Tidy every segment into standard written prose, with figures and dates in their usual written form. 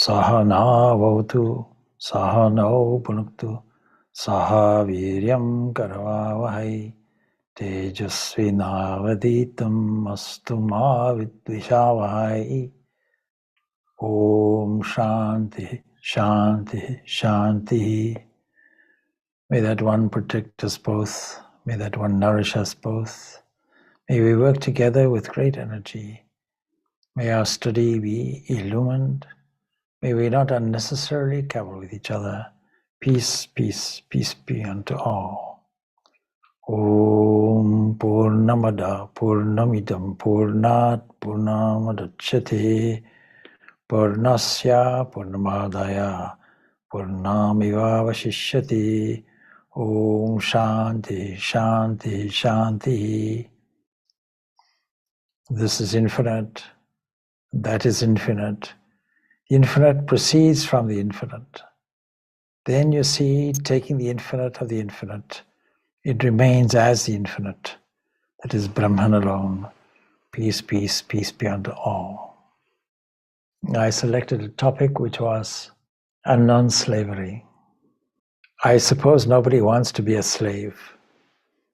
Sahana vavatu, sahano punuktu, saha viryam karavavahai, tejasvinavaditam astu ma vidvishavahai. Om Shanti, Shanti, Shanti. May that one protect us both. May that one nourish us both. May we work together with great energy. May our study be illumined. May we not unnecessarily quarrel with each other. Peace, peace, peace be unto all. Om Purnamada Purnamidam Purnat Purnamadachyate Purnasya Purnamadaya Purnamiva Vashishyati. Om Shanti, Shanti, Shanti. This is infinite. That is infinite. The infinite proceeds from the infinite. Then you see, taking the infinite of the infinite, it remains as the infinite. That is Brahman alone. Peace, peace, peace be unto all. I selected a topic which was unknown slavery. I suppose nobody wants to be a slave.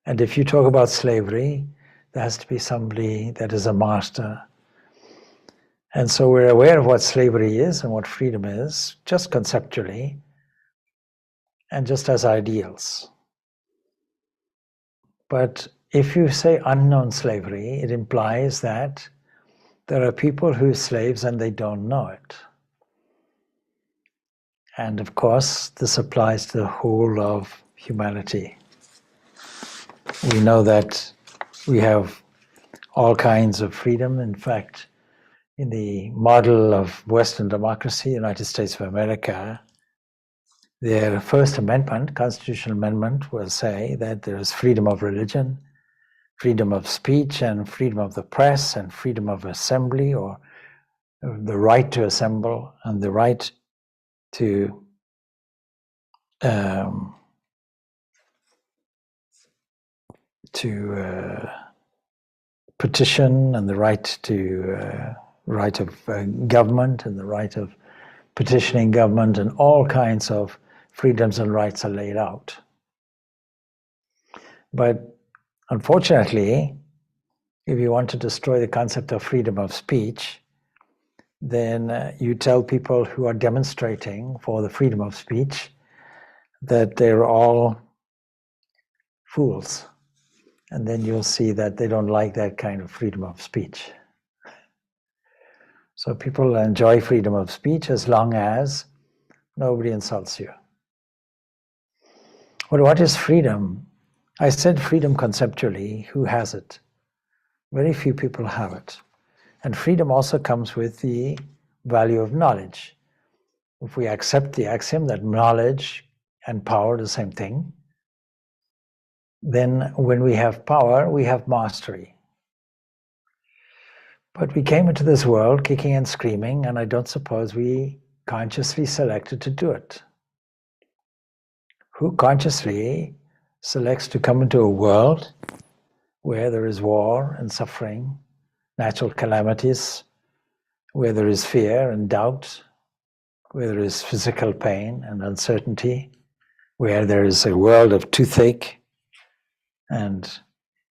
And if you talk about slavery, there has to be somebody that is a master. And so we're aware of what slavery is and what freedom is, just conceptually, and just as ideals. But if you say unknown slavery, it implies that there are people who are slaves and they don't know it. And of course, this applies to the whole of humanity. We know that we have all kinds of freedom. In fact, in the model of Western democracy, United States of America, their First Amendment, constitutional amendment, will say that there is freedom of religion, freedom of speech, and freedom of the press, and freedom of assembly, or the right to assemble, and the right to petition, and the right of government, and the right of petitioning government, and all kinds of freedoms and rights are laid out. But unfortunately, if you want to destroy the concept of freedom of speech, then you tell people who are demonstrating for the freedom of speech that they're all fools. And then you'll see that they don't like that kind of freedom of speech. So people enjoy freedom of speech as long as nobody insults you. But what is freedom? I said freedom conceptually. Who has it? Very few people have it. And freedom also comes with the value of knowledge. If we accept the axiom that knowledge and power are the same thing, then when we have power, we have mastery. But we came into this world kicking and screaming, and I don't suppose we consciously selected to do it. Who consciously selects to come into a world where there is war and suffering, natural calamities, where there is fear and doubt, where there is physical pain and uncertainty, where there is a world of toothache, and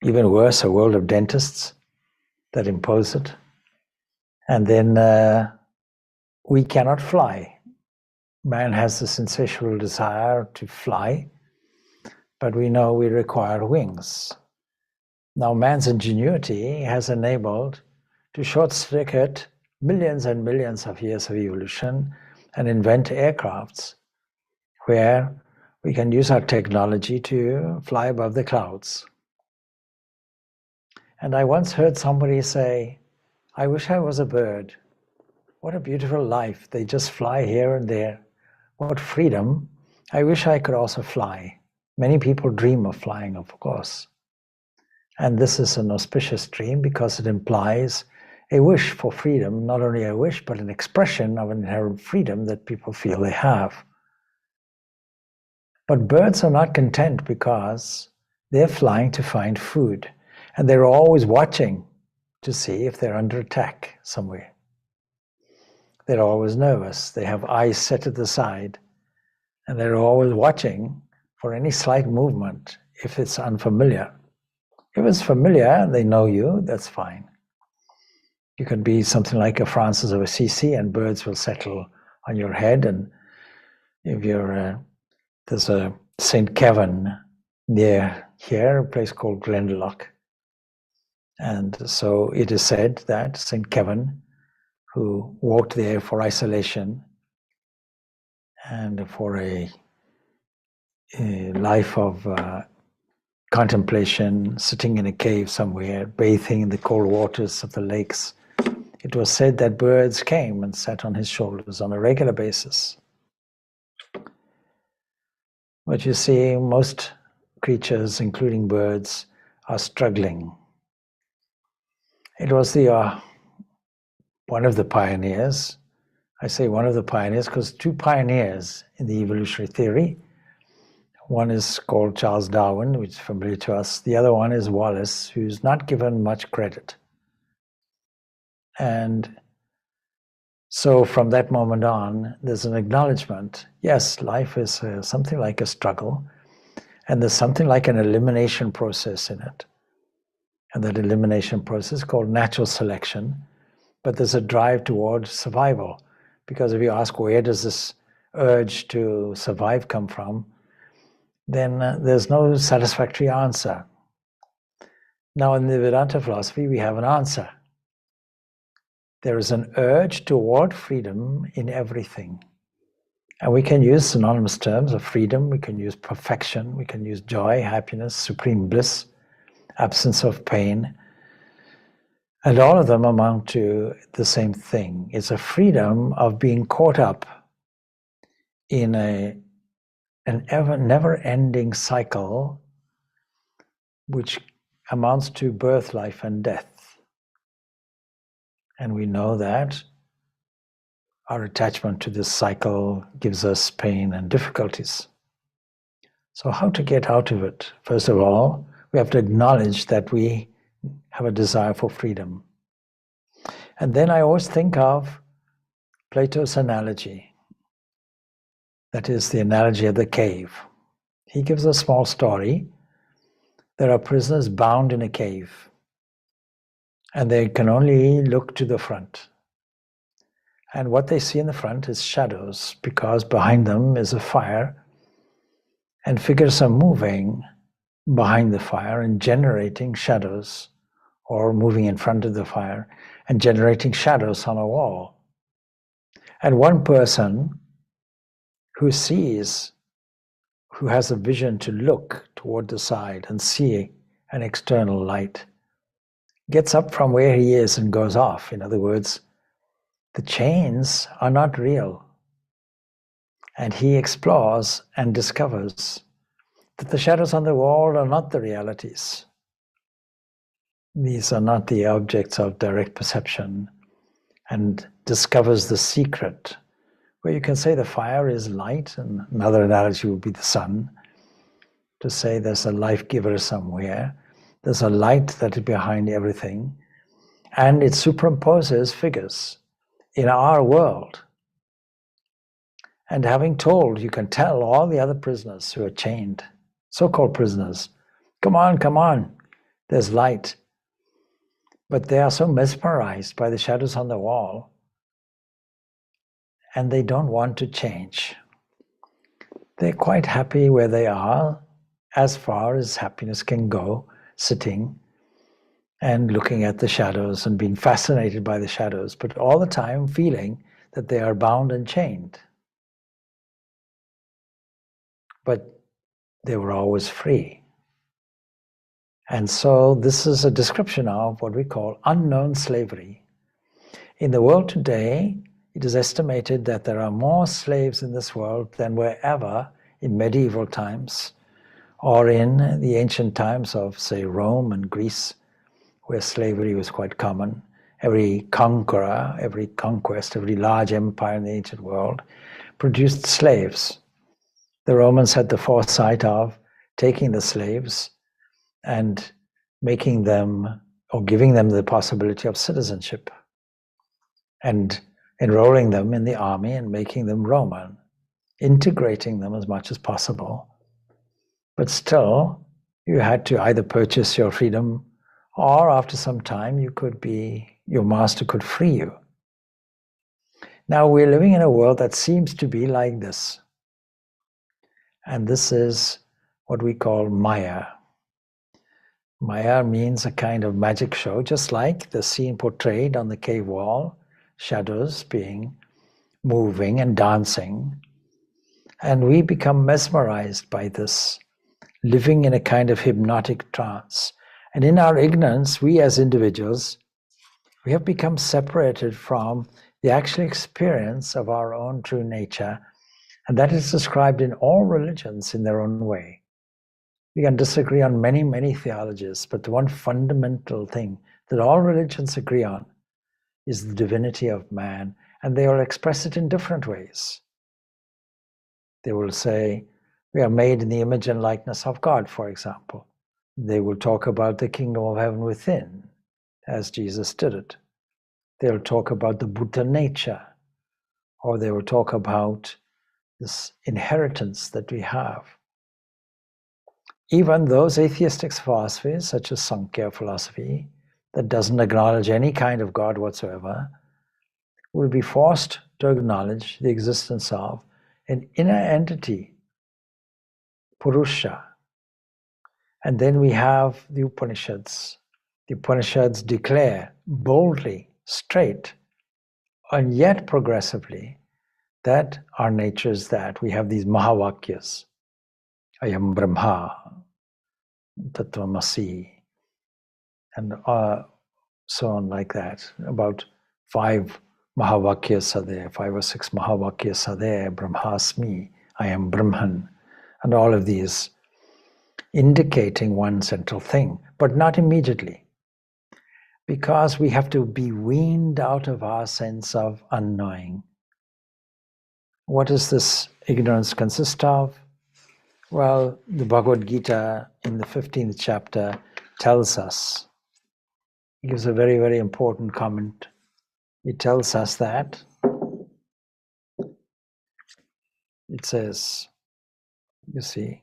even worse, a world of dentists that impose it. And then we cannot fly. Man has this insatiable desire to fly, but we know we require wings. Now, man's ingenuity has enabled to short-circuit millions and millions of years of evolution and invent aircrafts where we can use our technology to fly above the clouds. And I once heard somebody say, I wish I was a bird. What a beautiful life. They just fly here and there. What freedom. I wish I could also fly. Many people dream of flying, of course. And this is an auspicious dream because it implies a wish for freedom, not only a wish, but an expression of inherent freedom that people feel they have. But birds are not content because they're flying to find food. And they're always watching to see if they're under attack somewhere. they're always nervous. They have eyes set at the side, and they're always watching for any slight movement if it's unfamiliar. If it's familiar, they know you, that's fine. You can be something like a Francis of Assisi, and birds will settle on your head. And if you're, there's a St. Kevin near here, a place called Glendalough. And so it is said that St. Kevin, who walked there for isolation and for a life of contemplation, sitting in a cave somewhere, bathing in the cold waters of the lakes, it was said that birds came and sat on his shoulders on a regular basis. But you see, most creatures, including birds, are struggling. It was the one of the pioneers. I say one of the pioneers because two pioneers in the evolutionary theory. One is called Charles Darwin, which is familiar to us. The other one is Wallace, who's not given much credit. And so from that moment on, there's an acknowledgement. Yes, life is something like a struggle, and there's something like an elimination process in it. And that elimination process is called natural selection. But there's a drive toward survival. Because if you ask where does this urge to survive come from, then there's no satisfactory answer. Now in the Vedanta philosophy, we have an answer. There is an urge toward freedom in everything. And we can use synonymous terms of freedom, we can use perfection, we can use joy, happiness, supreme bliss, absence of pain. And all of them amount to the same thing. It's a freedom of being caught up in an never-ending cycle which amounts to birth, life, and death. And we know that our attachment to this cycle gives us pain and difficulties. So how to get out of it? First of all, we have to acknowledge that we have a desire for freedom. And then I always think of Plato's analogy. That is the analogy of the cave. He gives a small story. There are prisoners bound in a cave, and they can only look to the front. And what they see in the front is shadows, because behind them is a fire, and figures are moving behind the fire and generating shadows, or moving in front of the fire and generating shadows on a wall. And one person who sees, who has a vision to look toward the side and see an external light, gets up from where he is and goes off. In other words, the chains are not real. And he explores and discovers that the shadows on the wall are not the realities. These are not the objects of direct perception, and discovers the secret, where you can say the fire is light, and another analogy would be the sun, to say there's a life giver somewhere, there's a light that is behind everything, and it superimposes figures in our world. And having told, you can tell all the other prisoners who are chained, so-called prisoners, come on, there's light. But they are so mesmerized by the shadows on the wall, and they don't want to change. They're quite happy where they are, as far as happiness can go, sitting and looking at the shadows and being fascinated by the shadows, but all the time feeling that they are bound and chained. But they were always free. And so this is a description of what we call unknown slavery. In the world today, it is estimated that there are more slaves in this world than were ever in medieval times, or in the ancient times of, say, Rome and Greece, where slavery was quite common. Every conqueror, every conquest, every large empire in the ancient world produced slaves. The Romans had the foresight of taking the slaves and making them, or giving them the possibility of citizenship, and enrolling them in the army and making them Roman, integrating them as much as possible. But still, you had to either purchase your freedom, or after some time your master could free you. Now we're living in a world that seems to be like this. And this is what we call Maya. Maya means a kind of magic show, just like the scene portrayed on the cave wall, shadows being moving and dancing. And we become mesmerized by this, living in a kind of hypnotic trance. And in our ignorance, we as individuals, we have become separated from the actual experience of our own true nature. And that is described in all religions in their own way. We can disagree on many, many theologies, but the one fundamental thing that all religions agree on is the divinity of man, and they all express it in different ways. They will say, we are made in the image and likeness of God, for example. They will talk about the kingdom of heaven within, as Jesus did it. They'll talk about the Buddha nature, or they will talk about this inheritance that we have. Even those atheistic philosophies, such as Sankhya philosophy, that doesn't acknowledge any kind of God whatsoever, will be forced to acknowledge the existence of an inner entity, Purusha. And then we have the Upanishads. The Upanishads declare boldly, straight, and yet progressively, that our nature is that. We have these Mahavakyas. Ayam Brahma, Tattvamasi, and so on like that. About 5 Mahavakyas are there, 5 or 6 Mahavakyas are there. Brahmasmi, I am Brahman, and all of these indicating one central thing, but not immediately. Because we have to be weaned out of our sense of unknowing. What does this ignorance consist of? Well, the Bhagavad Gita in the 15th chapter tells us, it gives a very, very important comment. It tells us that, it says, you see,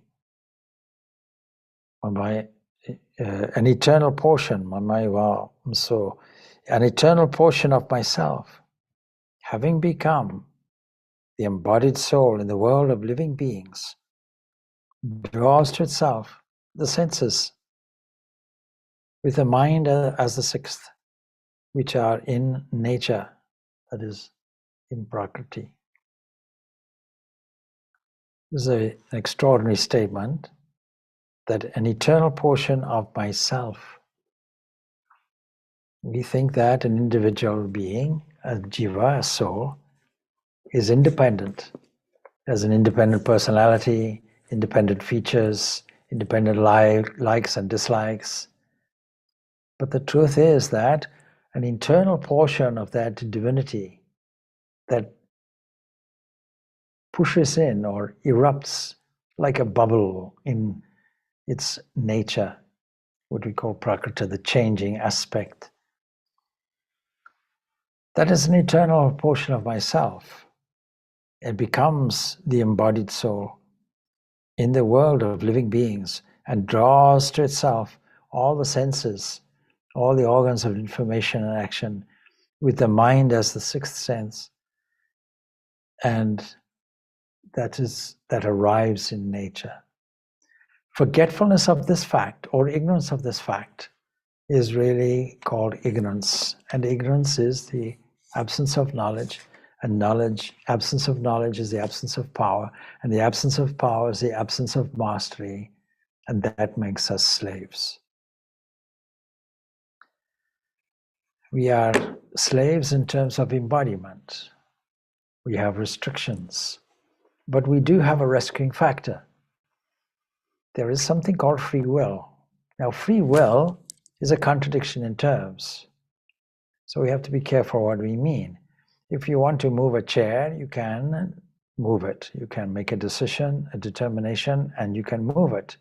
an eternal portion, so an eternal portion of myself, having become the embodied soul in the world of living beings, draws to itself the senses with the mind as the 6th, which are in nature, that is, in Prakriti. This is an extraordinary statement, that an eternal portion of myself. We think that an individual being, a jiva, a soul, is independent, has an independent personality, independent features, independent likes and dislikes. But the truth is that an internal portion of that divinity that pushes in or erupts like a bubble in its nature, what we call prakriti, the changing aspect. That is an eternal portion of myself. It becomes the embodied soul in the world of living beings and draws to itself all the senses, all the organs of information and action, with the mind as the 6th sense. And that arrives in nature. Forgetfulness of this fact, or ignorance of this fact, is really called ignorance. And ignorance is the absence of knowledge. And absence of knowledge is the absence of power. And the absence of power is the absence of mastery. And that makes us slaves. We are slaves in terms of embodiment. We have restrictions. But we do have a rescuing factor. There is something called free will. Now, free will is a contradiction in terms. So we have to be careful what we mean. If you want to move a chair, you can move it. You can make a decision, a determination, and you can move it.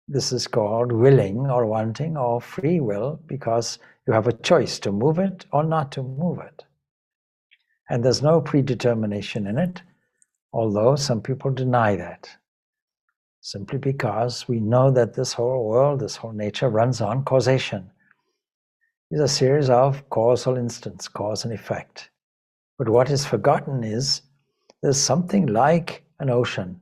This is called willing or wanting or free will, because you have a choice to move it or not to move it. And there's no predetermination in it, although some people deny that, simply because we know that this whole world, this whole nature runs on causation. It's a series of causal instants, cause and effect. But what is forgotten is there's something like an ocean.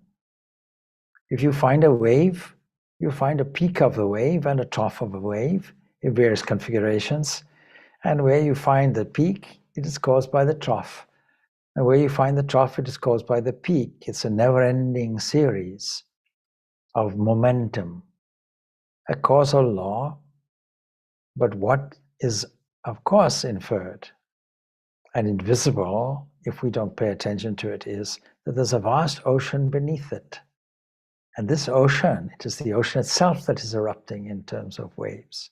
If you find a wave, you find a peak of the wave and a trough of a wave in various configurations. And where you find the peak, it is caused by the trough. And where you find the trough, it is caused by the peak. It's a never-ending series of momentum, a causal law. But what is, of course, inferred and invisible, if we don't pay attention to it, is that there's a vast ocean beneath it. And this ocean, it is the ocean itself that is erupting in terms of waves.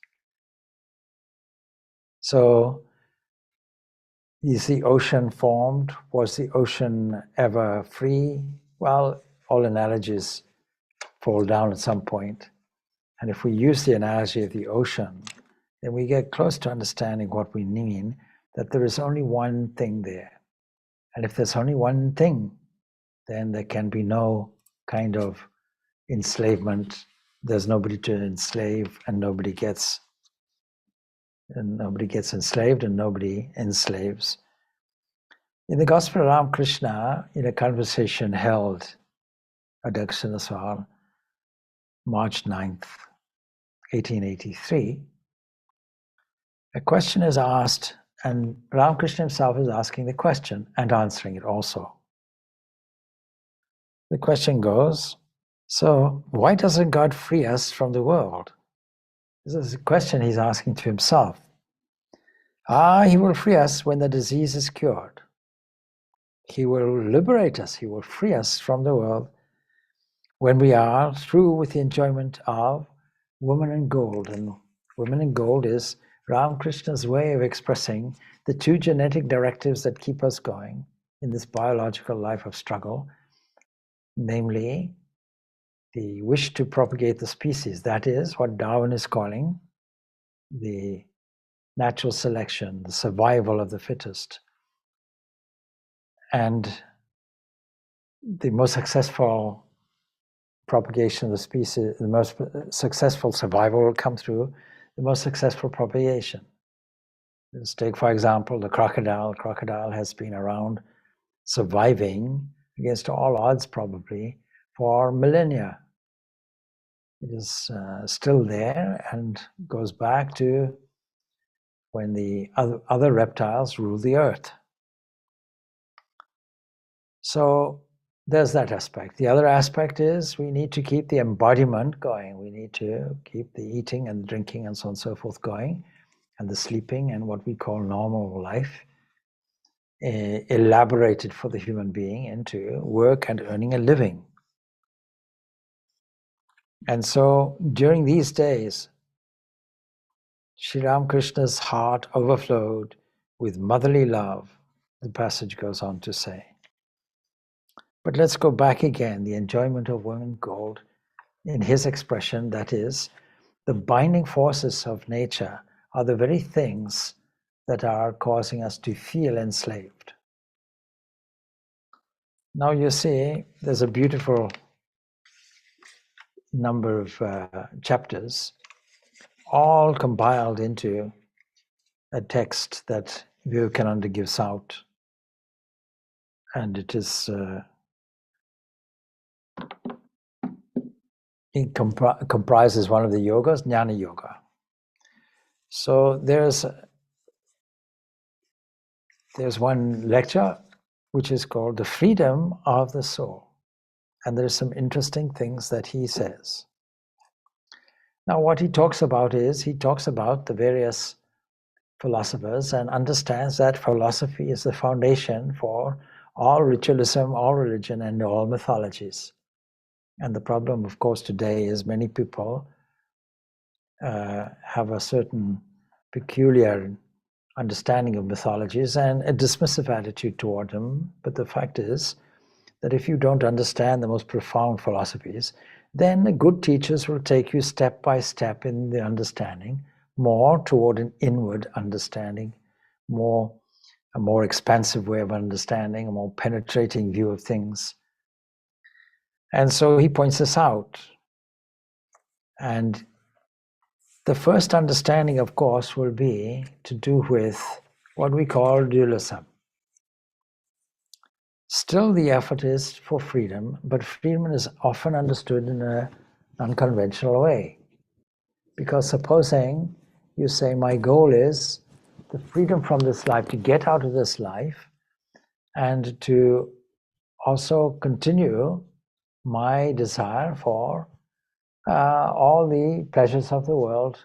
So, is the ocean formed? Was the ocean ever free? Well, all analogies fall down at some point. And if we use the analogy of the ocean, then we get close to understanding what we mean, that there is only one thing there. And if there's only one thing, then there can be no kind of enslavement. There's nobody to enslave, and nobody gets enslaved, and nobody enslaves. In the Gospel of Ramakrishna, in a conversation held at Dakshinaswar, March 9th, 1883, a question is asked, and Ramakrishna himself is asking the question and answering it also. The question goes, so why doesn't God free us from the world? This is a question he's asking to himself. He will free us when the disease is cured. He will liberate us. He will free us from the world when we are through with the enjoyment of woman in gold. And woman in gold is Ramakrishna's way of expressing the two genetic directives that keep us going in this biological life of struggle, namely the wish to propagate the species. That is what Darwin is calling the natural selection, the survival of the fittest. And the most successful propagation of the species, the most successful survival will come through the most successful propagation. Let's take, for example, the crocodile. Crocodile has been around, surviving against all odds probably, for millennia. It is still there and goes back to when the other reptiles ruled the earth. So there's that aspect. The other aspect is we need to keep the embodiment going. We need to keep the eating and drinking and so on and so forth going, and the sleeping and what we call normal life, elaborated for the human being into work and earning a living. And so during these days, Sri Ramakrishna's heart overflowed with motherly love, the passage goes on to say. But let's go back again, the enjoyment of woman gold, in his expression, that is, the binding forces of nature are the very things that are causing us to feel enslaved. Now you see, there's a beautiful number of chapters, all compiled into a text that Vivekananda gives out. And it is it comprises one of the yogas, Jnana Yoga. So there's one lecture which is called The Freedom of the Soul. And there's some interesting things that he says. Now what he talks about is, he talks about the various philosophers and understands that philosophy is the foundation for all ritualism, all religion, and all mythologies. And the problem, of course, today is many people have a certain peculiar understanding of mythologies and a dismissive attitude toward them. But the fact is that if you don't understand the most profound philosophies, then the good teachers will take you step by step in the understanding, more toward an inward understanding, more a more expansive way of understanding, a more penetrating view of things. And so he points this out. And the first understanding, of course, will be to do with what we call dualism. Still, the effort is for freedom, but freedom is often understood in an unconventional way. Because supposing you say, my goal is the freedom from this life, to get out of this life, and to also continue my desire for all the pleasures of the world.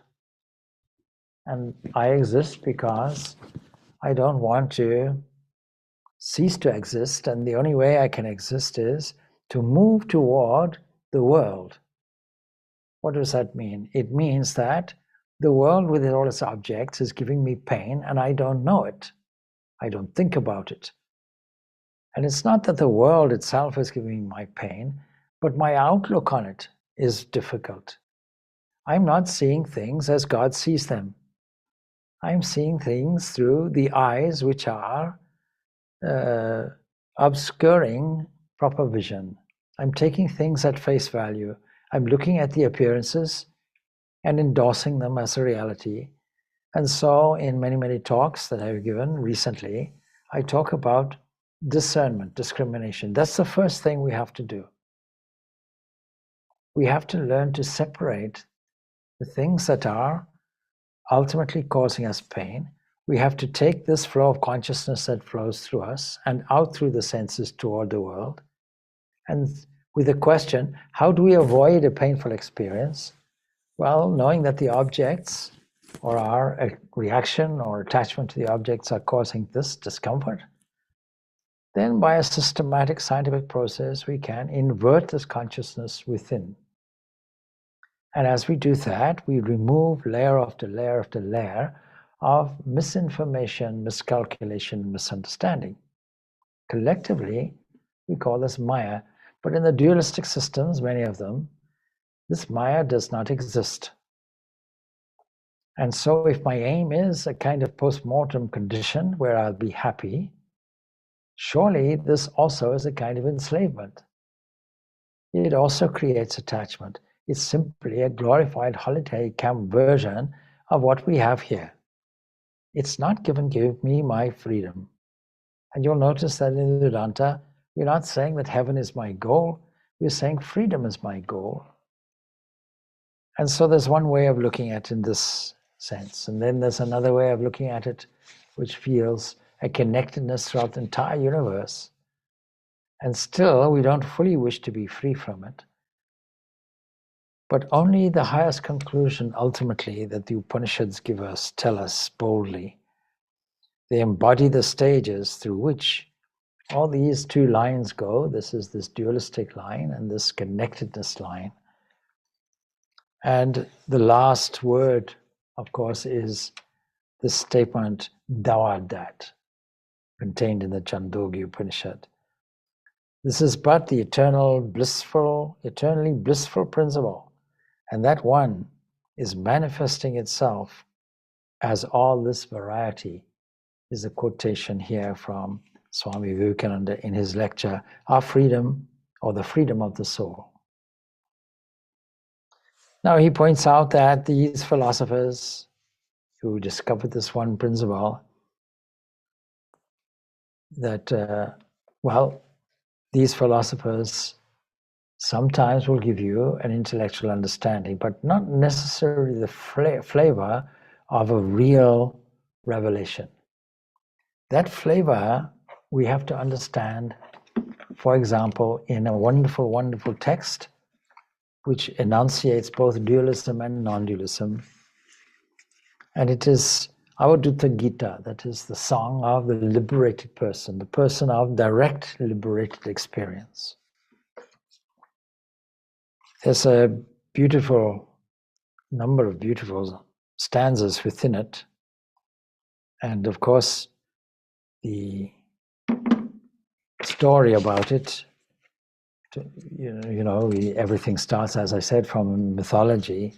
And I exist because I don't want to cease to exist, and the only way I can exist is to move toward the world. What does that mean? It means that the world with all its objects is giving me pain, and I don't know it. I don't think about it. And it's not that the world itself is giving me my pain, but my outlook on it is difficult. I'm not seeing things as God sees them. I'm seeing things through the eyes which are obscuring proper vision. I'm taking things at face value. I'm looking at the appearances and endorsing them as a reality. And so in many, many talks that I've given recently, I talk about discernment, discrimination. That's the first thing we have to do. We have to learn to separate the things that are ultimately causing us pain. We have to take this flow of consciousness that flows through us and out through the senses toward the world. And with the question, how do we avoid a painful experience? Well, knowing that the objects or our reaction or attachment to the objects are causing this discomfort, then by a systematic scientific process, we can invert this consciousness within. And as we do that, we remove layer after layer after layer of misinformation, miscalculation, misunderstanding. Collectively, we call this Maya, but in the dualistic systems, many of them, this Maya does not exist. And so if my aim is a kind of post-mortem condition where I'll be happy, surely this also is a kind of enslavement. It also creates attachment. It's simply a glorified holiday camp version of what we have here. It's not give me my freedom. And you'll notice that in Vedanta, we're not saying that heaven is my goal, we're saying freedom is my goal. And so there's one way of looking at it in this sense. And then there's another way of looking at it, which feels a connectedness throughout the entire universe. And still, we don't fully wish to be free from it. But only the highest conclusion, ultimately, that the Upanishads give us, tell us boldly. They embody the stages through which all these two lines go. This is this dualistic line and this connectedness line. And the last word, of course, is the statement Dawadat, contained in the Chandogya Upanishad. This is but the eternally blissful principle. And that one is manifesting itself as all this variety, is a quotation here from Swami Vivekananda in his lecture, Our Freedom or the Freedom of the Soul. Now he points out that these philosophers who discovered this one principle, that, these philosophers sometimes will give you an intellectual understanding, but not necessarily the flavor of a real revelation. That flavor we have to understand, for example, in a wonderful, wonderful text which enunciates both dualism and non-dualism. And it is Avadutta Gita, that is the song of the liberated person, the person of direct liberated experience. There's a number of beautiful stanzas within it. And of course, the story about it, everything starts, as I said, from mythology.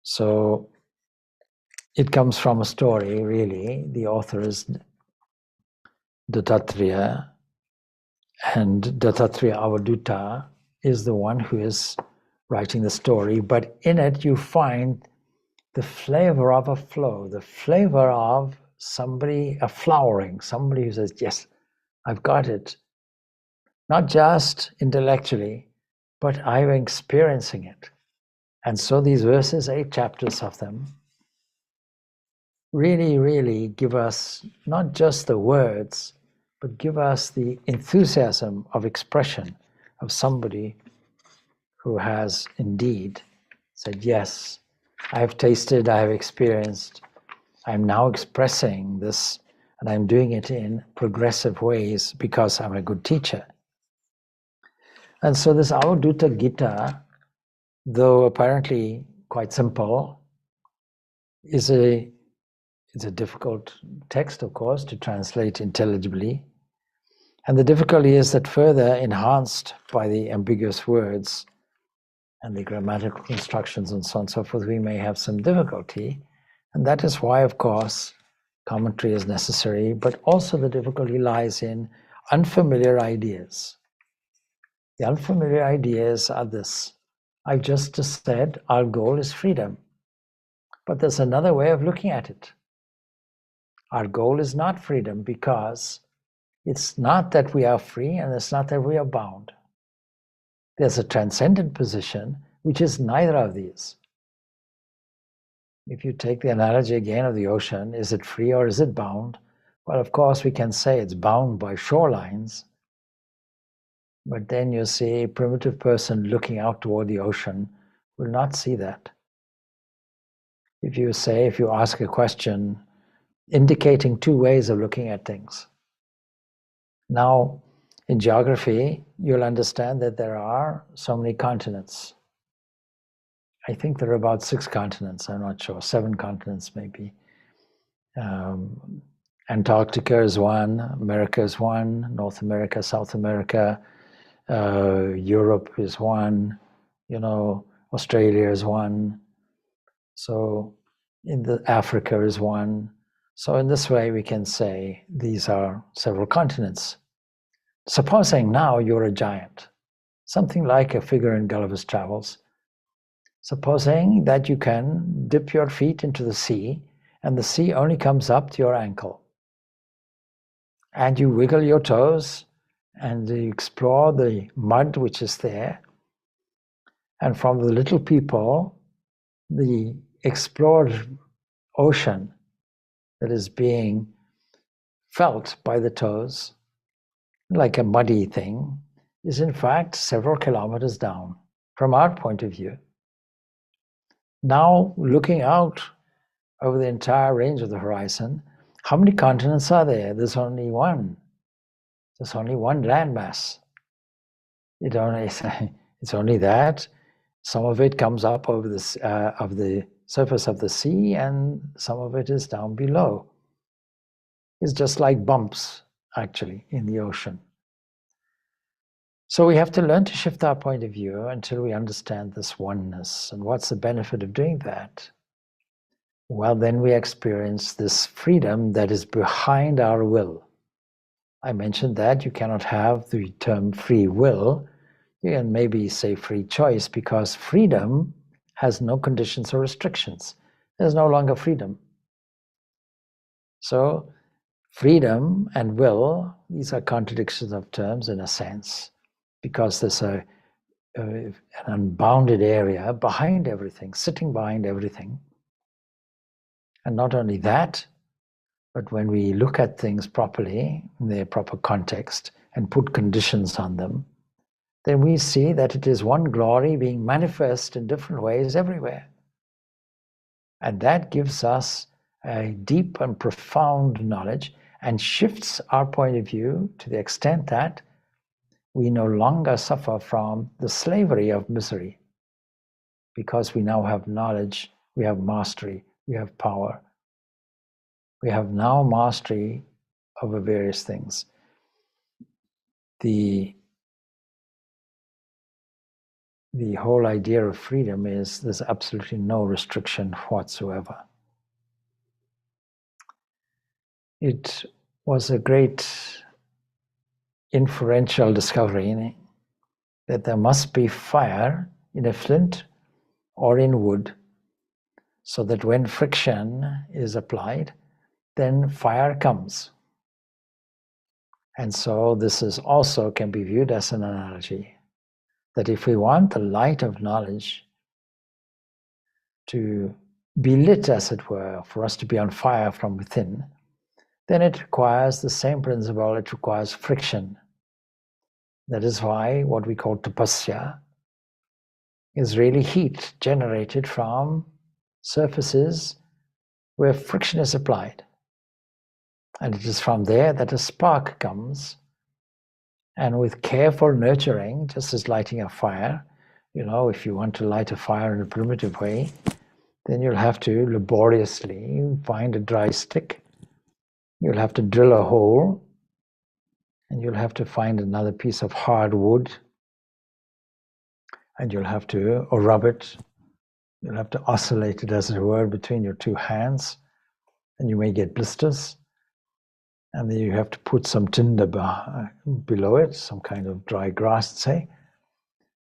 So It comes from a story, really. The author is Dattatreya, and Dattatreya Avadhuta is the one who is writing the story, but in it you find the flavor of a flow, the flavor of somebody, a flowering, somebody who says, yes, I've got it. Not just intellectually, but I'm experiencing it. And so these verses, 8 chapters of them, really, really give us not just the words, but give us the enthusiasm of expression of somebody who has indeed said, yes, I have tasted, I have experienced, I'm now expressing this, and I'm doing it in progressive ways because I'm a good teacher. And so this Avadhuta Gita, though apparently quite simple, is it's a difficult text, of course, to translate intelligibly. And the difficulty is that further enhanced by the ambiguous words and the grammatical instructions and so on and so forth, we may have some difficulty. And that is why, of course, commentary is necessary, but also the difficulty lies in unfamiliar ideas. The unfamiliar ideas are this. I've just said our goal is freedom, but there's another way of looking at it. Our goal is not freedom because it's not that we are free and it's not that we are bound. There's a transcendent position which is neither of these. If you take the analogy again of the ocean, is it free or is it bound? Well, of course, we can say it's bound by shorelines, but then you see a primitive person looking out toward the ocean will not see that. If you ask a question indicating 2 ways of looking at things. Now, in geography, you'll understand that there are so many continents. I think there are about 6 continents, I'm not sure, 7 continents maybe. Antarctica is one, America is one, North America, South America, Europe is one, Australia is one. So Africa is one. So in this way, we can say these are several continents. Supposing now you're a giant, something like a figure in Gulliver's Travels. Supposing that you can dip your feet into the sea and the sea only comes up to your ankle. And you wiggle your toes and you explore the mud which is there. And from the little people, the explored ocean that is being felt by the toes, like a muddy thing, is in fact several kilometers down from our point of view. Now, looking out over the entire range of the horizon, how many continents are there? There's only one. There's only one landmass. It's only that. Some of it comes up over of the surface of the sea, and some of it is down below. It's just like bumps, actually, in the ocean. So we have to learn to shift our point of view until we understand this oneness. And what's the benefit of doing that? Well, then we experience this freedom that is behind our will. I mentioned that you cannot have the term free will. You can maybe say free choice, because freedom has no conditions or restrictions. There's no longer freedom. So freedom and will, these are contradictions of terms in a sense, because there's an unbounded area behind everything, sitting behind everything. And not only that, but when we look at things properly, in their proper context, and put conditions on them, then we see that it is one glory being manifest in different ways everywhere. And that gives us a deep and profound knowledge and shifts our point of view to the extent that we no longer suffer from the slavery of misery, because we now have knowledge, we have mastery, we have power. We have now mastery over various things. The whole idea of freedom is there's absolutely no restriction whatsoever. It was a great inferential discovery that there must be fire in a flint or in wood, so that when friction is applied, then fire comes. And so this is also can be viewed as an analogy, that if we want the light of knowledge to be lit, as it were, for us to be on fire from within, then it requires the same principle, it requires friction. That is why what we call tapasya is really heat generated from surfaces where friction is applied. And it is from there that a spark comes. And with careful nurturing, just as lighting a fire, if you want to light a fire in a primitive way, then you'll have to laboriously find a dry stick. You'll have to drill a hole, and you'll have to find another piece of hard wood, and you'll have to rub it. You'll have to oscillate it, as it were, between your two hands, and you may get blisters. And then you have to put some tinder below it, some kind of dry grass, say.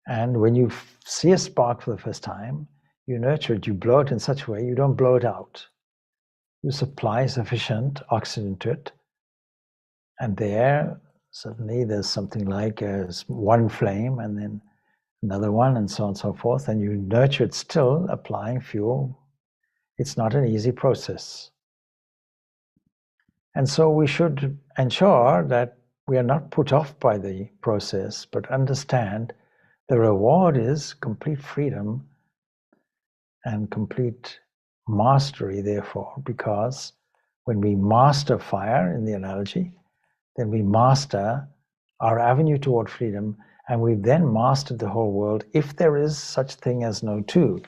And when you see a spark for the first time, you nurture it, you blow it in such a way, you don't blow it out. You supply sufficient oxygen to it. And there, suddenly there's something like one flame and then another one and so on and so forth. And you nurture it still applying fuel. It's not an easy process. And so we should ensure that we are not put off by the process, but understand the reward is complete freedom and complete mastery, therefore, because when we master fire, in the analogy, then we master our avenue toward freedom, and we've then mastered the whole world, if there is such thing as no two.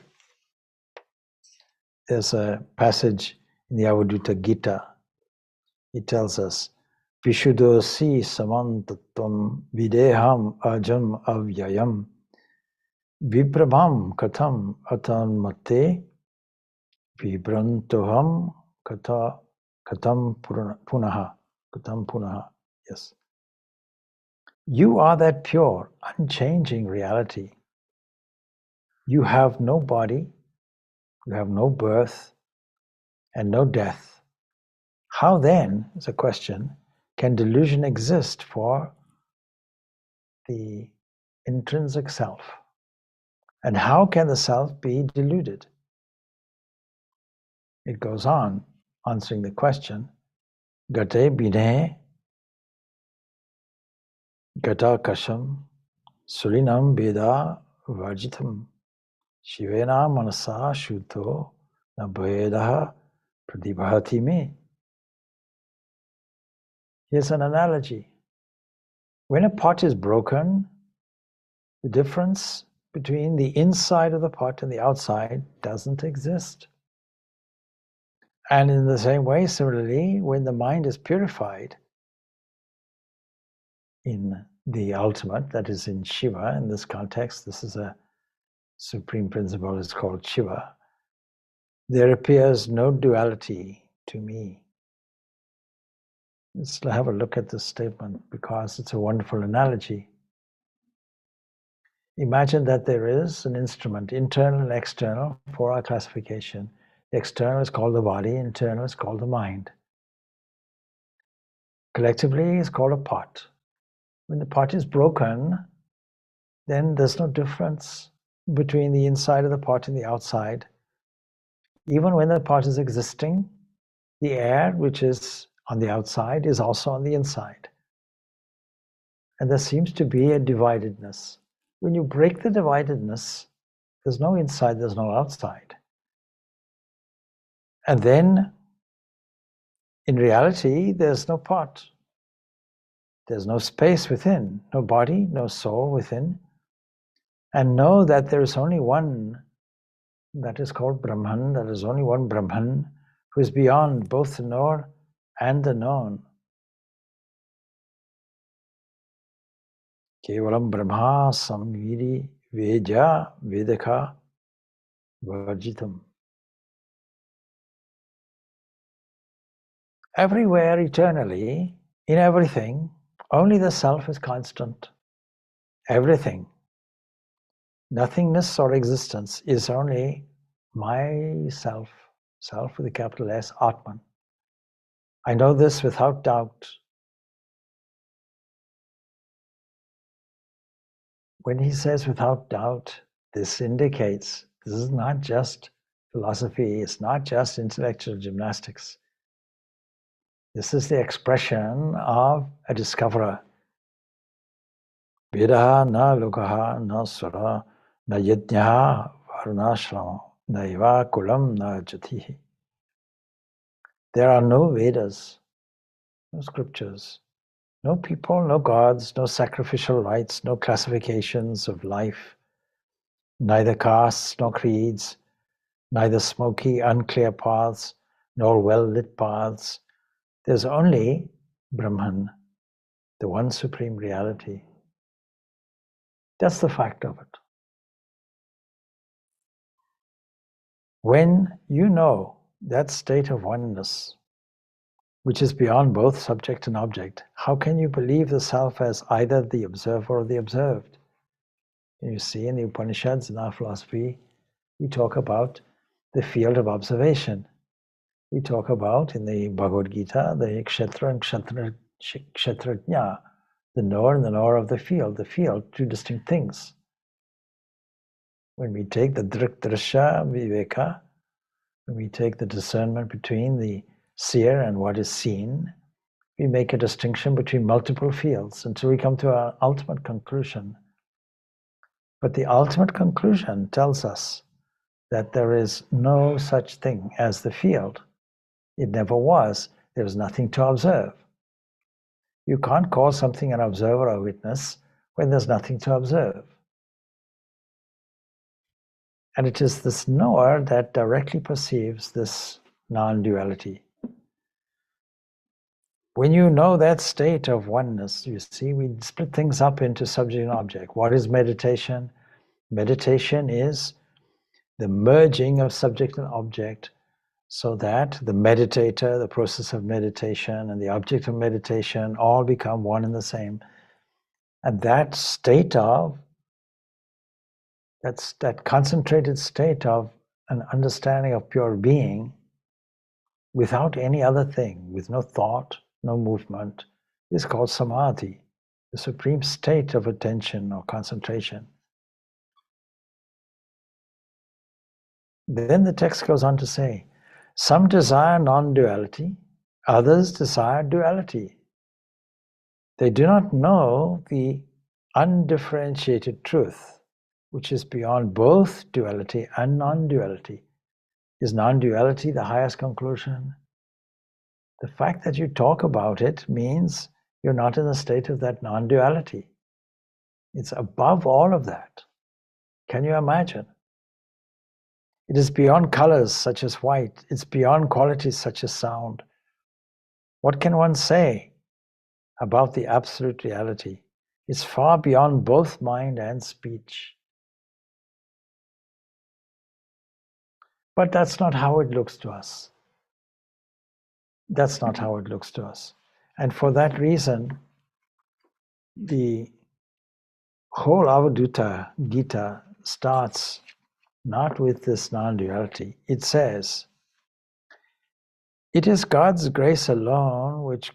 There's a passage in the Avadhuta Gita. It tells us, Vishuddhosi samantatvam videham ajam avyayam viprabham katham atanmate vibrantoham katham punaha. Yes. You are that pure, unchanging reality. You have no body, you have no birth, and no death. How then, is a question, can delusion exist for the intrinsic self? And how can the self be deluded? It goes on, answering the question, Gate bine gata kasham sulinam beda vajitam shivena manasa shuddho na bhedaha pradibhati me. Here's an analogy. When a pot is broken, the difference between the inside of the pot and the outside doesn't exist. And in the same way, similarly, when the mind is purified in the ultimate, that is in Shiva, in this context, this is a supreme principle, it's called Shiva, there appears no duality to me. Let's have a look at this statement because it's a wonderful analogy. Imagine that there is an instrument, internal and external, for our classification. The external is called the body, internal is called the mind. Collectively, it's called a pot. When the pot is broken, then there's no difference between the inside of the pot and the outside. Even when the pot is existing, the air, which is on the outside, is also on the inside. And there seems to be a dividedness. When you break the dividedness, there's no inside, there's no outside. And then, in reality, there's no pot. There's no space within, no body, no soul within. And know that there is only one that is called Brahman, there is only one Brahman who is beyond both the knower and the known. Kevalam Brahma samvidi veja vedaka varjitam. Everywhere, eternally, in everything, only the self is constant. Everything, nothingness or existence is only myself, self with a capital S, Atman. I know this without doubt. When he says without doubt, this indicates this is not just philosophy, it's not just intellectual gymnastics. This is the expression of a discoverer. Vedaha na lokaha na sura na yajnaha varnashrama naiva kulam na jatihi. There are no Vedas, no scriptures, no people, no gods, no sacrificial rites, no classifications of life, neither castes nor creeds, neither smoky, unclear paths nor well-lit paths. There's only Brahman, the one supreme reality. That's the fact of it. When you know that state of oneness, which is beyond both subject and object, how can you believe the self as either the observer or the observed? You see, in the Upanishads, in our philosophy, we talk about the field of observation. We talk about, in the Bhagavad Gita, the kshetra and kshetrajna, the knower and the knower of the field, two distinct things. When we take the drik drishya viveka, when we take the discernment between the seer and what is seen, we make a distinction between multiple fields until we come to our ultimate conclusion. But the ultimate conclusion tells us that there is no such thing as the field. It never was. There was nothing to observe. You can't call something an observer or witness when there's nothing to observe. And it is this knower that directly perceives this non-duality. When you know that state of oneness, you see, we split things up into subject and object. What is meditation? Meditation is the merging of subject and object so that the meditator, the process of meditation, and the object of meditation all become one and the same. And that state of, that concentrated state of an understanding of pure being without any other thing, with no thought, no movement, is called samadhi, the supreme state of attention or concentration. Then the text goes on to say, some desire non-duality, others desire duality. They do not know the undifferentiated truth, which is beyond both duality and non-duality. Is non-duality the highest conclusion? The fact that you talk about it means you're not in a state of that non-duality. It's above all of that. Can you imagine? It is beyond colors such as white. It's beyond qualities such as sound. What can one say about the absolute reality? It's far beyond both mind and speech. But that's not how it looks to us. That's not how it looks to us. And for that reason, the whole Avadhuta Gita starts not with this non-duality. It says, it is God's grace alone which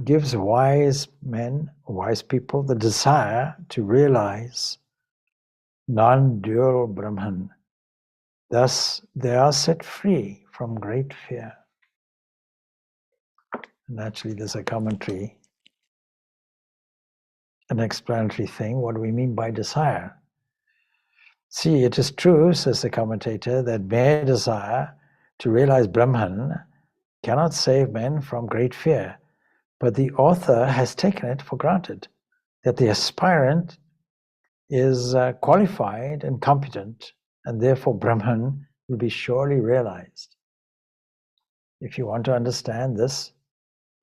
gives wise men, wise people, the desire to realize non-dual Brahman. Thus, they are set free from great fear. And actually, there's a commentary, an explanatory thing. What do we mean by desire? See, it is true, says the commentator, that mere desire to realize Brahman cannot save men from great fear. But the author has taken it for granted that the aspirant is qualified and competent, and therefore Brahman will be surely realized. If you want to understand this,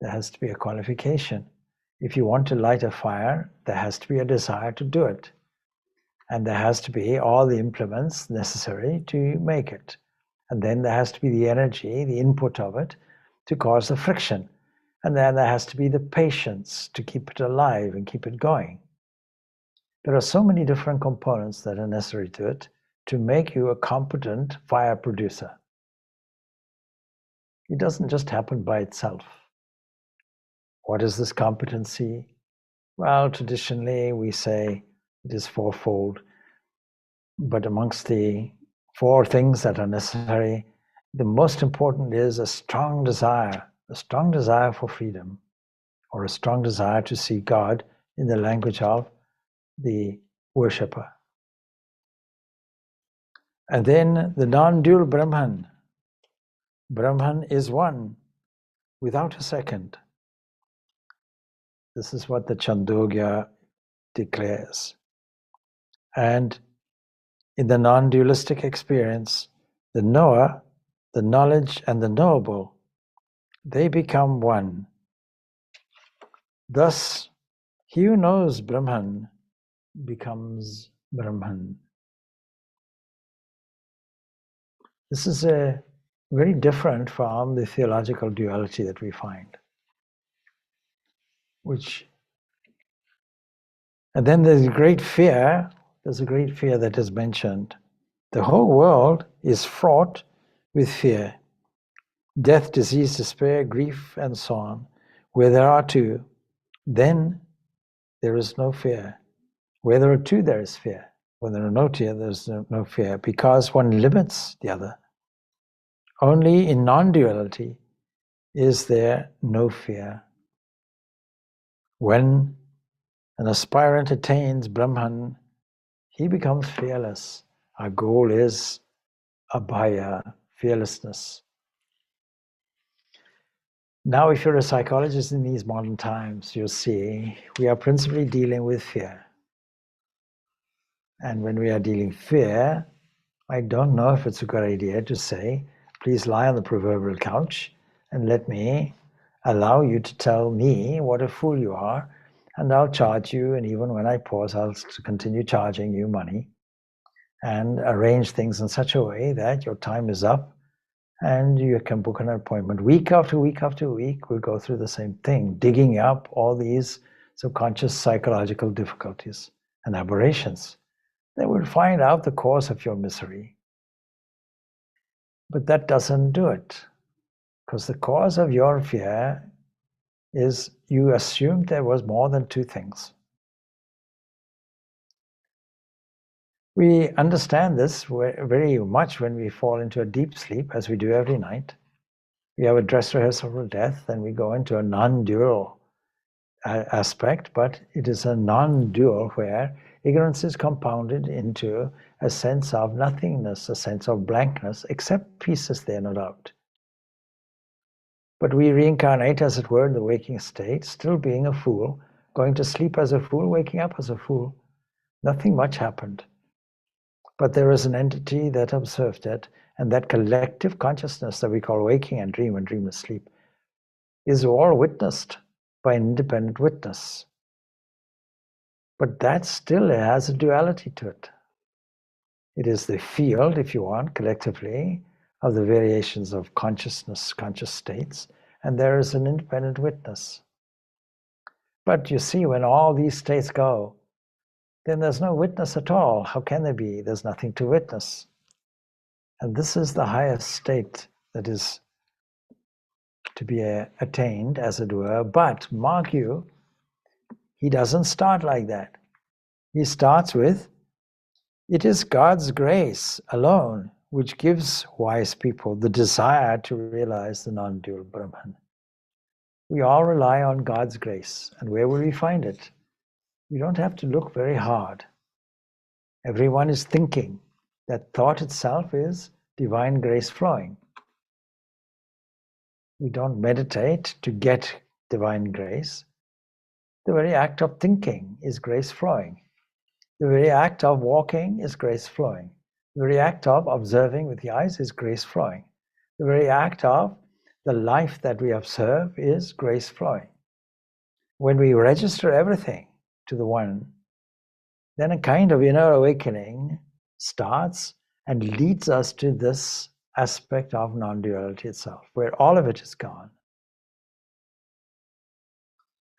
there has to be a qualification. If you want to light a fire, there has to be a desire to do it. And there has to be all the implements necessary to make it. And then there has to be the energy, the input of it, to cause the friction. And then there has to be the patience to keep it alive and keep it going. There are so many different components that are necessary to it to make you a competent fire producer. It doesn't just happen by itself. What is this competency? Well, traditionally we say it is fourfold, but amongst the 4 things that are necessary, the most important is a strong desire for freedom, or a strong desire to see God in the language of the worshipper. And then the non-dual Brahman. Brahman is one, without a second. This is what the Chandogya declares. And in the non-dualistic experience, the knower, the knowledge, and the knowable, they become one. Thus, he who knows Brahman becomes Brahman. This is very different from the theological duality that we find. And then there's a great fear that is mentioned. The whole world is fraught with fear. Death, disease, despair, grief, and so on. Where there are 2, then there is no fear. Where there are 2, there is fear. When there are no 2, there's no fear, because one limits the other. Only in non-duality is there no fear. When an aspirant attains Brahman, he becomes fearless. Our goal is abhaya, fearlessness. Now, if you're a psychologist in these modern times, you'll see we are principally dealing with fear. And when we are dealing with fear, I don't know if it's a good idea to say, please lie on the proverbial couch and let me allow you to tell me what a fool you are, and I'll charge you, and even when I pause, I'll continue charging you money, and arrange things in such a way that your time is up and you can book an appointment. Week after week after week, we'll go through the same thing, digging up all these subconscious psychological difficulties and aberrations. Then we'll find out the cause of your misery. But that doesn't do it, because the cause of your fear is you assumed there was more than 2 things. We understand this very much when we fall into a deep sleep, as we do every night. We have a dress rehearsal for death, then we go into a non-dual aspect, but it is a non-dual where ignorance is compounded into a sense of nothingness, a sense of blankness, except peace is there, no doubt. But we reincarnate, as it were, in the waking state, still being a fool, going to sleep as a fool, waking up as a fool. Nothing much happened. But there is an entity that observed it, and that collective consciousness that we call waking and dreamless sleep is all witnessed by an independent witness. But that still has a duality to it. It is the field, if you want, collectively, of the variations of consciousness, conscious states, and there is an independent witness. But you see, when all these states go, then there's no witness at all. How can there be? There's nothing to witness. And this is the highest state that is to be attained, as it were. But mark you, he doesn't start like that. He starts with, it is God's grace alone which gives wise people the desire to realize the non-dual Brahman. We all rely on God's grace. And where will we find it? You don't have to look very hard. Everyone is thinking. That thought itself is divine grace flowing. We don't meditate to get divine grace. The very act of thinking is grace flowing. The very act of walking is grace flowing. The very act of observing with the eyes is grace flowing. The very act of the life that we observe is grace flowing. When we register everything to the one, then a kind of inner awakening starts and leads us to this aspect of non-duality itself, where all of it is gone.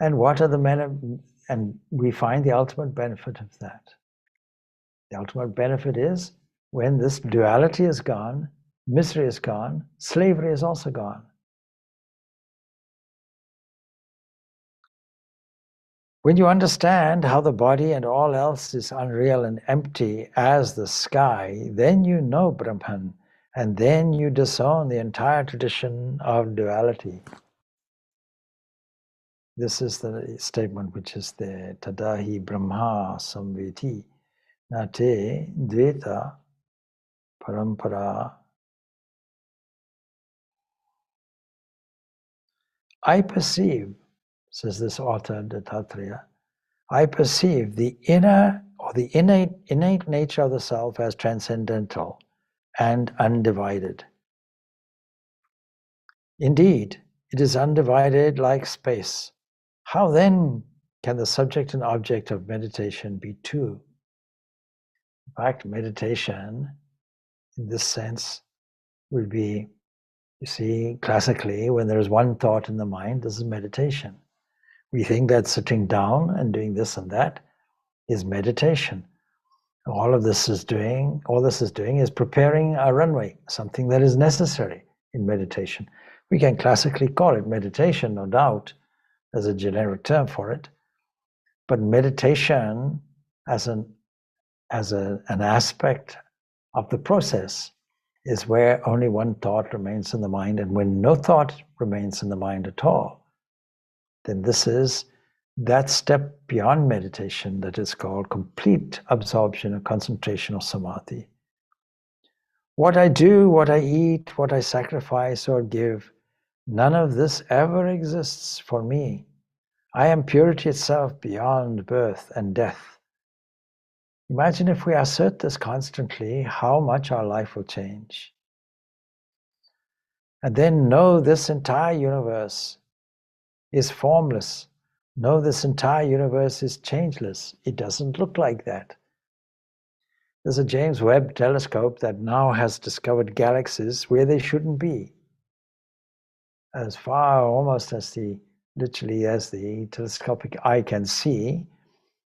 And and we find the ultimate benefit of that. The ultimate benefit is when this duality is gone, misery is gone, slavery is also gone. When you understand how the body and all else is unreal and empty as the sky, then you know Brahman, and then you disown the entire tradition of duality. This is the statement which is there, Tadahi Brahma Samviti Nate Dveta Parampara. I perceive, says this author, Dattatreya, I perceive the inner or the innate nature of the self as transcendental and undivided. Indeed, it is undivided like space. How then can the subject and object of meditation be two? In fact, meditation, in this sense, will be, you see, classically, when there is one thought in the mind, this is meditation. We think that sitting down and doing this and that is meditation. All this is doing is preparing a runway, something that is necessary in meditation. We can classically call it meditation, no doubt, as a generic term for it. But meditation as an aspect of the process is where only one thought remains in the mind, and when no thought remains in the mind at all, then this is that step beyond meditation that is called complete absorption or concentration or samadhi. What I do, what I eat, what I sacrifice or give, none of this ever exists for me. I am purity itself beyond birth and death. Imagine if we assert this constantly, how much our life will change. And then know this entire universe is formless. Know this entire universe is changeless. It doesn't look like that. There's a James Webb telescope that now has discovered galaxies where they shouldn't be. As far almost as literally as the telescopic eye can see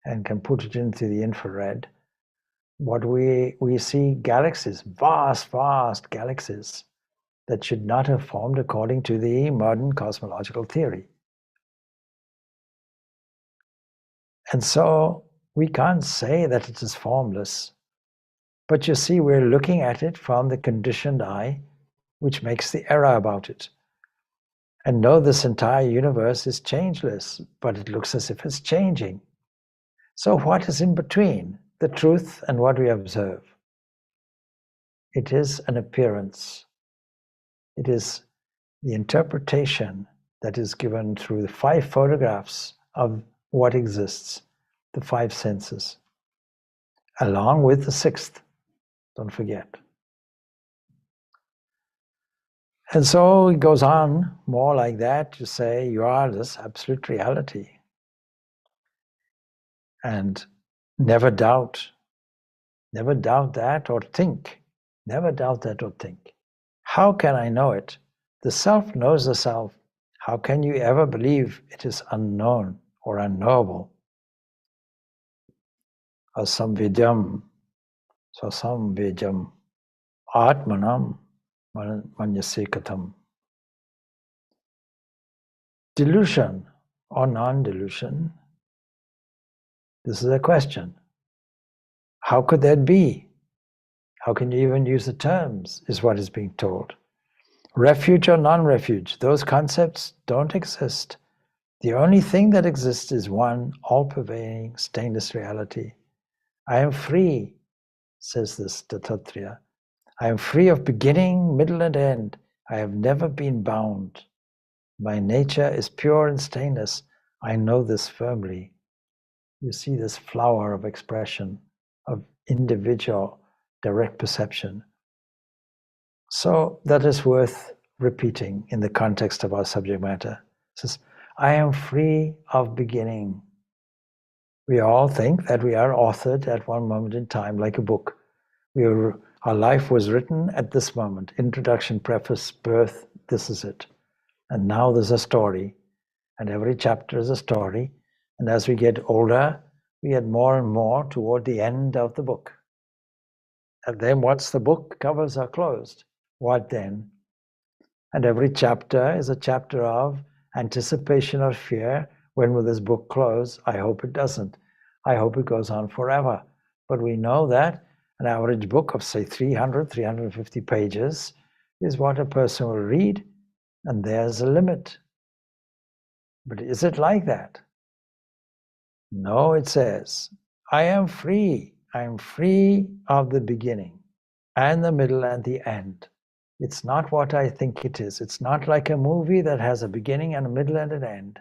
and can put it into the infrared, what we see galaxies, vast galaxies that should not have formed according to the modern cosmological theory. And so we can't say that it is formless, but you see, we're looking at it from the conditioned eye, which makes the error about it. And know this entire universe is changeless, but it looks as if it's changing. So what is in between the truth and what we observe? It is an appearance. It is the interpretation that is given through the 5 photographs of what exists, the 5 senses, along with the 6th, don't forget. And so it goes on more like that to say you are this absolute reality. And never doubt that or think. Never doubt that or think. How can I know it? The self knows the self. How can you ever believe it is unknown or unknowable? Asamvidyam, sasamvidyam, atmanam, manyasekatam. Delusion or non-delusion? This is a question. How could that be? How can you even use the terms, is what is being told. Refuge or non-refuge, those concepts don't exist. The only thing that exists is one all-pervading, stainless reality. I am free, says this Dattatreya. I am free of beginning, middle, and end. I have never been bound. My nature is pure and stainless. I know this firmly. You see this flower of expression, of individual direct perception. So that is worth repeating in the context of our subject matter. It says, I am free of beginning. We all think that we are authored at one moment in time, like a book. Our life was written at this moment. Introduction, preface, birth, this is it. And now there's a story. And every chapter is a story. And as we get older, we get more and more toward the end of the book. And then once the book covers are closed, what then? And every chapter is a chapter of anticipation or fear. When will this book close? I hope it doesn't. I hope it goes on forever. But we know that an average book of, say, 300, 350 pages is what a person will read, and there's a limit. But is it like that? No, it says, I am free. I am free of the beginning and the middle and the end. It's not what I think it is. It's not like a movie that has a beginning and a middle and an end.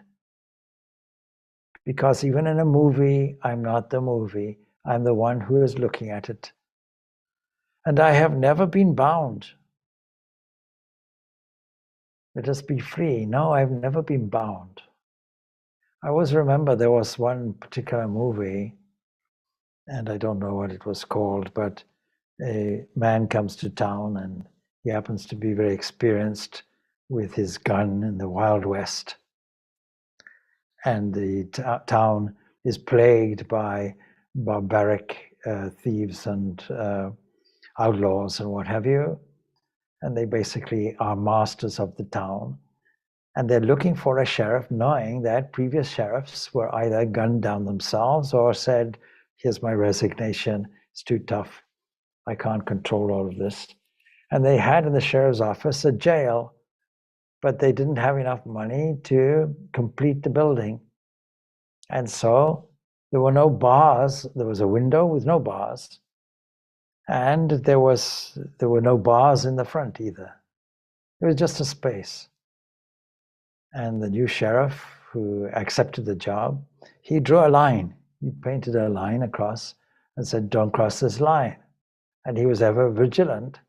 Because even in a movie, I'm not the movie. I'm the one who is looking at it. And I have never been bound. Let us be free. No, I've never been bound. I always remember there was one particular movie, and I don't know what it was called, but a man comes to town and he happens to be very experienced with his gun in the Wild West. And the town is plagued by barbaric thieves and outlaws and what have you. And they basically are masters of the town. And they're looking for a sheriff, knowing that previous sheriffs were either gunned down themselves or said, here's my resignation, it's too tough, I can't control all of this. And they had in the sheriff's office a jail, but they didn't have enough money to complete the building. And so there were no bars. There was a window with no bars. And there were no bars in the front either. It was just a space. And the new sheriff who accepted the job, he drew a line. He painted a line across and said, don't cross this line. And he was ever vigilant.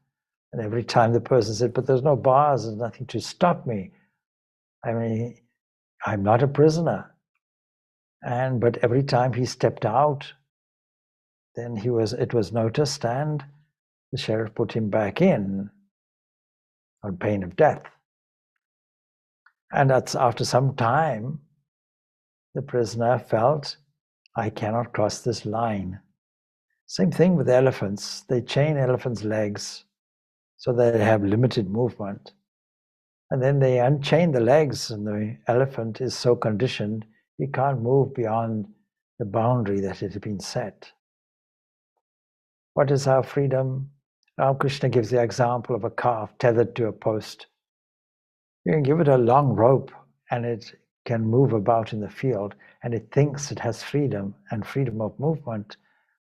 And every time the person said, but there's no bars, there's nothing to stop me. I mean, I'm not a prisoner. But every time he stepped out, then it was noticed, and the sheriff put him back in on pain of death. And that's after some time, the prisoner felt, I cannot cross this line. Same thing with elephants. They chain elephants' legs so that they have limited movement. And then they unchain the legs, and the elephant is so conditioned, he can't move beyond the boundary that it had been set. What is our freedom? Ramakrishna gives the example of a calf tethered to a post. You can give it a long rope and it can move about in the field, and it thinks it has freedom and freedom of movement,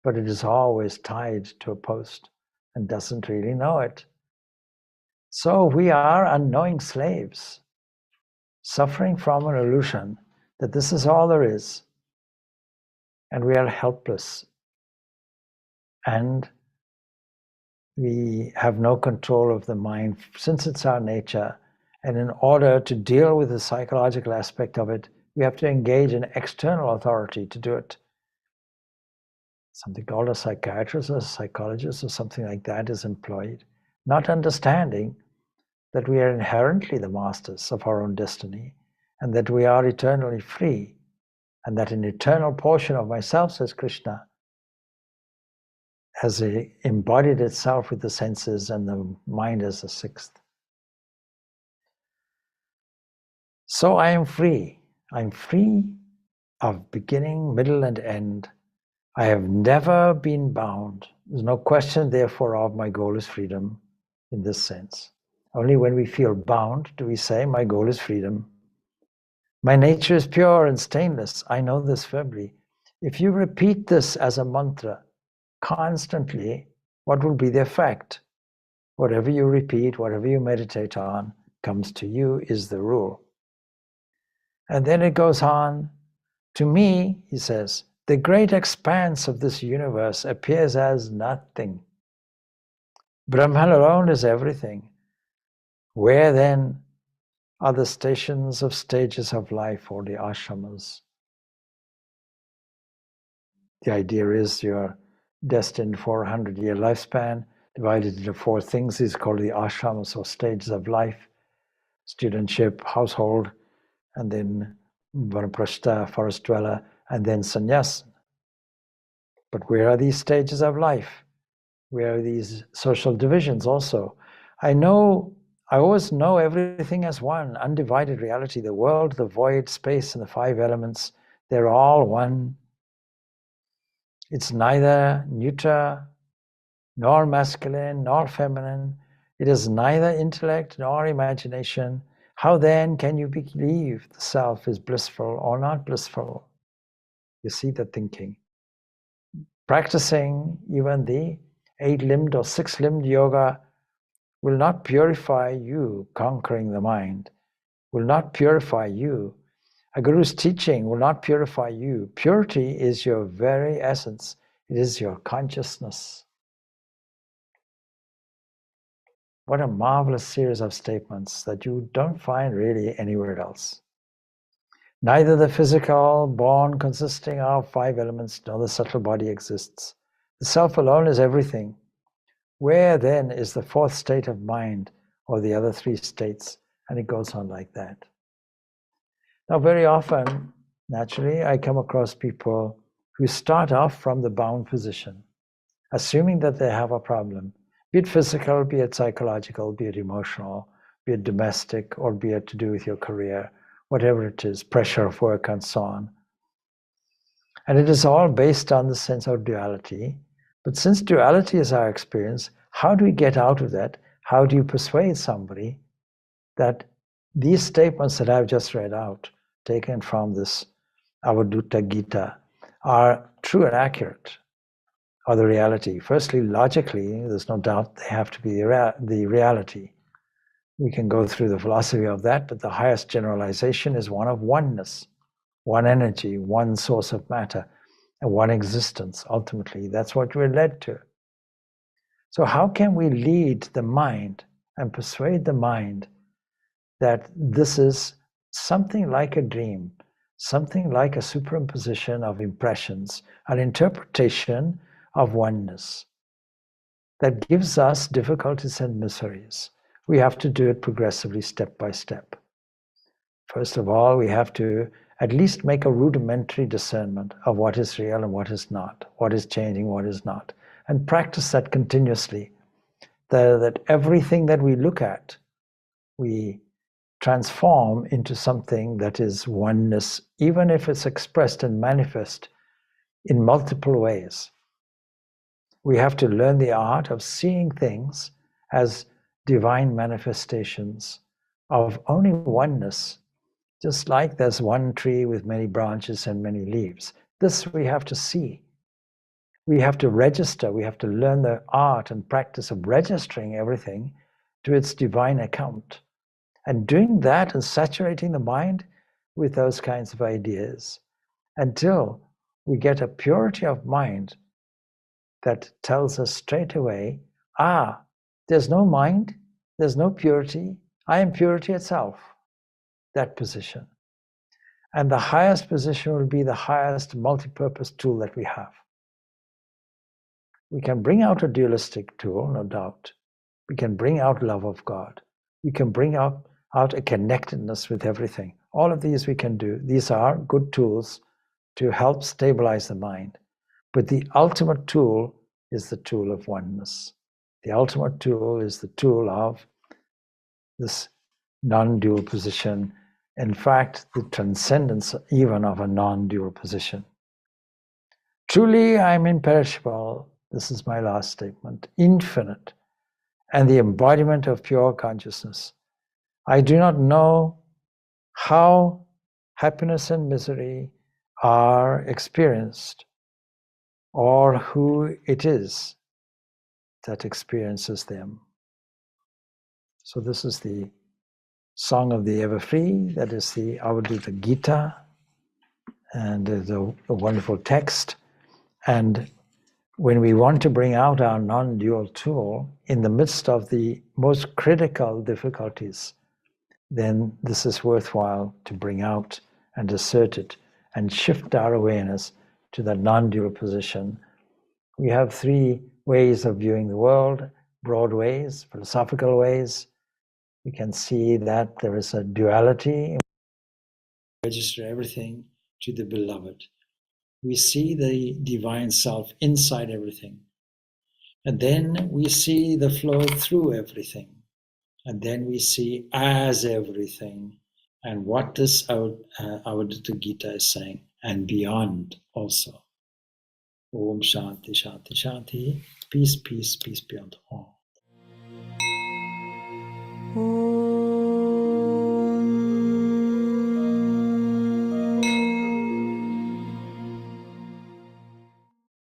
but it is always tied to a post and doesn't really know it. So we are unknowing slaves, suffering from an illusion that this is all there is, and we are helpless. And we have no control of the mind since it's our nature. And in order to deal with the psychological aspect of it, we have to engage an external authority to do it. Something called a psychiatrist or a psychologist or something like that is employed, not understanding that we are inherently the masters of our own destiny and that we are eternally free, and that an eternal portion of myself, says Krishna, has embodied itself with the senses and the mind as the sixth. So I am free. I'm free of beginning, middle, and end. I have never been bound. There's no question, therefore, of my goal is freedom in this sense. Only when we feel bound do we say, my goal is freedom. My nature is pure and stainless. I know this firmly. If you repeat this as a mantra constantly, what will be the effect? Whatever you repeat, whatever you meditate on, comes to you is the rule. And then it goes on, to me, he says, the great expanse of this universe appears as nothing. Brahman alone is everything. Where then are the stages of life, or the ashramas? The idea is you're destined for a 100-year lifespan, divided into 4 things. These are called the ashramas, or stages of life: studentship, household, and then vanaprastha, forest dweller, and then sannyas. But where are these stages of life? Where are these social divisions also? I always know everything as one, undivided reality. The world, the void, space, and the five elements, they're all one. It's neither neuter, nor masculine, nor feminine. It is neither intellect nor imagination. How then can you believe the self is blissful or not blissful? You see the thinking. Practicing even the 8-limbed or 6-limbed yoga will not purify you. Conquering the mind will not purify you. A guru's teaching will not purify you. Purity is your very essence. It is your consciousness. What a marvelous series of statements that you don't find really anywhere else. Neither the physical, born consisting of 5 elements, nor the subtle body exists. The self alone is everything. Where then is the 4th state of mind, or the other 3 states? And it goes on like that. Now, very often, naturally, I come across people who start off from the bound position, assuming that they have a problem, be it physical, be it psychological, be it emotional, be it domestic, or be it to do with your career, whatever it is, pressure of work and so on. And it is all based on the sense of duality. But since duality is our experience, how do we get out of that? How do you persuade somebody that these statements that I've just read out, taken from this Avadutta Gita, are true and accurate, are the reality? Firstly, logically, there's no doubt they have to be the reality. We can go through the philosophy of that, but the highest generalization is one of oneness, one energy, one source of matter, and one existence. Ultimately, that's what we're led to. So how can we lead the mind and persuade the mind that this is something like a dream, something like a superimposition of impressions, an interpretation of oneness that gives us difficulties and miseries? We have to do it progressively, step by step. First of all, we have to at least make a rudimentary discernment of what is real and what is not, what is changing, what is not, and practice that continuously. That everything that we look at, we transform into something that is oneness, even if it's expressed and manifest in multiple ways. We have to learn the art of seeing things as divine manifestations of only oneness, just like there's one tree with many branches and many leaves. This we have to see. We have to register, we have to learn the art and practice of registering everything to its divine account. And doing that and saturating the mind with those kinds of ideas until we get a purity of mind that tells us straight away, there's no mind, there's no purity, I am purity itself. That position. And the highest position will be the highest multi-purpose tool that we have. We can bring out a dualistic tool, no doubt. We can bring out love of God. We can bring out a connectedness with everything. All of these we can do. These are good tools to help stabilize the mind. But the ultimate tool is the tool of oneness. The ultimate tool is the tool of this non-dual position. In fact, the transcendence even of a non-dual position. Truly, I am imperishable. This is my last statement. Infinite, and the embodiment of pure consciousness. I do not know how happiness and misery are experienced, or who it is that experiences them. So this is the Song of the Ever-Free, that is the Avadutta Gita, and it's a wonderful text. And when we want to bring out our non-dual tool in the midst of the most critical difficulties, then this is worthwhile to bring out and assert it and shift our awareness to the non-dual position. We have 3 ways of viewing the world, broad ways, philosophical ways. We can see that there is a duality register everything to the beloved. We see the divine self inside everything. And then we see the flow through everything. And then we see as everything. And what this Avadutta Gita is saying, and beyond also. Om Shanti, Shanti, Shanti. Peace, peace, peace beyond all.